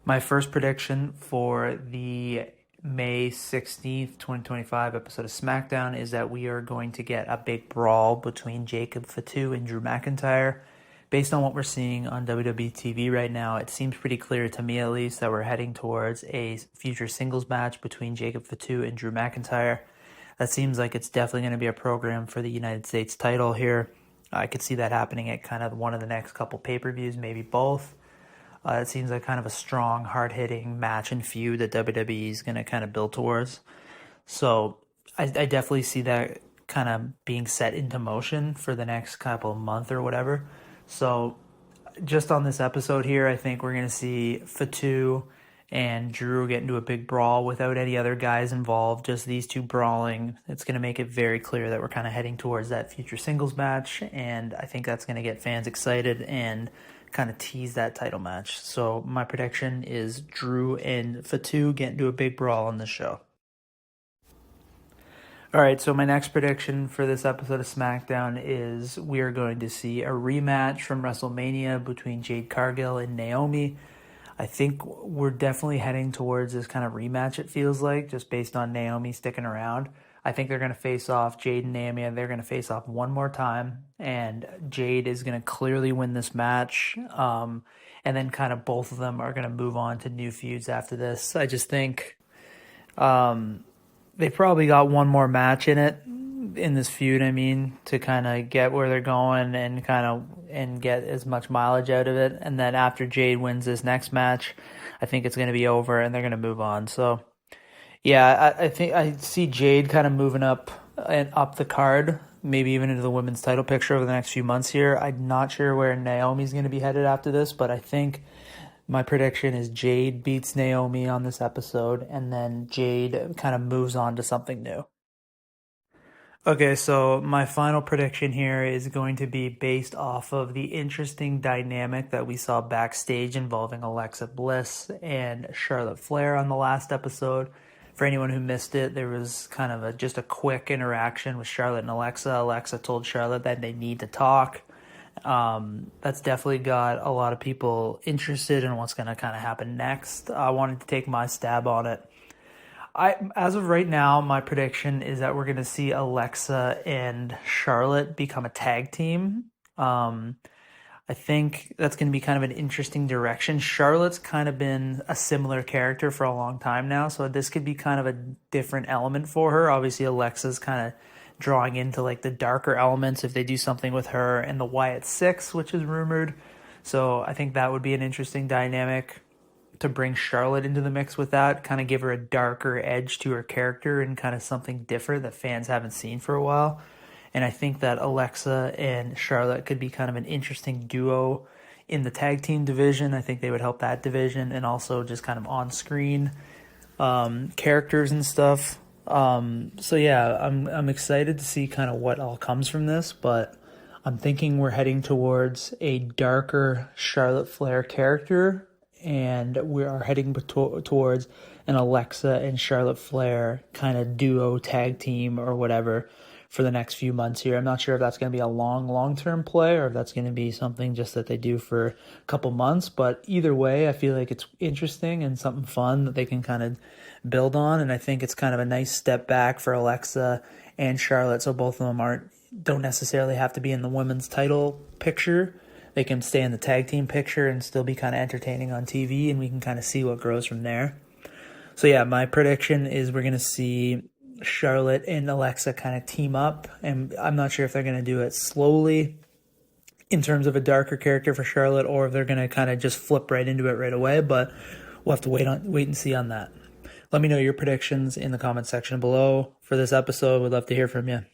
My first prediction for the May 16th, 2025 episode of SmackDown is that we are going to get a big brawl between Jacob Fatu and Drew McIntyre. Based on what we're seeing on WWE TV right now, it seems pretty clear to me at least that we're heading towards a future singles match between Jacob Fatu and Drew McIntyre. That seems like it's definitely going to be a program for the United States title here. I could see that happening at kind of one of the next couple pay-per-views, maybe both. It seems like kind of a strong, hard-hitting match and feud that WWE is going to kind of build towards. So I definitely see that kind of being set into motion for the next couple of month or whatever. So just on this episode here, I think we're going to see Fatu and Drew get into a big brawl without any other guys involved, just these two brawling. It's going to make it very clear that we're kind of heading towards that future singles match, and I think that's going to get fans excited and kind of tease that title match. So my prediction is Drew and Fatu get into a big brawl on this show. All right, so my next prediction for this episode of SmackDown is we are going to see a rematch from WrestleMania between Jade Cargill and Naomi. I think we're definitely heading towards this kind of rematch, it feels like, just based on Naomi sticking around. I think they're going to face off, Jade and Naomi, and they're going to face off one more time, and Jade is going to clearly win this match, and then kind of both of them are going to move on to new feuds after this. I just think they probably got one more match in this feud, to kind of get where they're going and get as much mileage out of it. And then after Jade wins this next match, I think it's going to be over and they're going to move on. So yeah, I think I see Jade kind of moving up the card, maybe even into the women's title picture over the next few months here. I'm not sure where Naomi's going to be headed after this, but I think my prediction is Jade beats Naomi on this episode, and then Jade kind of moves on to something new. Okay, so my final prediction here is going to be based off of the interesting dynamic that we saw backstage involving Alexa Bliss and Charlotte Flair on the last episode. For anyone who missed it, there was kind of just a quick interaction with Charlotte and Alexa. Alexa told Charlotte that they need to talk. That's definitely got a lot of people interested in what's going to kind of happen next. I wanted to take my stab on it. As of right now, my prediction is that we're going to see Alexa and Charlotte become a tag team. I think that's going to be kind of an interesting direction. Charlotte's kind of been a similar character for a long time now, so this could be kind of a different element for her. Obviously, Alexa's kind of drawing into like the darker elements if they do something with her and the Wyatt Six, which is rumored. So I think that would be an interesting dynamic to bring Charlotte into the mix with that, kind of give her a darker edge to her character and kind of something different that fans haven't seen for a while. And I think that Alexa and Charlotte could be kind of an interesting duo in the tag team division. I think they would help that division and also just kind of on-screen characters and stuff. So yeah, I'm excited to see kind of what all comes from this, but I'm thinking we're heading towards a darker Charlotte Flair character, and we are heading towards an Alexa and Charlotte Flair kind of duo tag team or whatever for the next few months here. I'm not sure if that's going to be a long-term play or if that's going to be something just that they do for a couple months. But either way, I feel like it's interesting and something fun that they can kind of build on. And I think it's kind of a nice step back for Alexa and Charlotte. So both of them don't necessarily have to be in the women's title picture. They can stay in the tag team picture and still be kind of entertaining on TV, and we can kind of see what grows from there. So yeah, my prediction is we're going to see Charlotte and Alexa kind of team up, and I'm not sure if they're going to do it slowly in terms of a darker character for Charlotte or if they're going to kind of just flip right into it right away, but we'll have to wait and see on that. Let me know your predictions in the comment section below for this episode. We'd love to hear from you.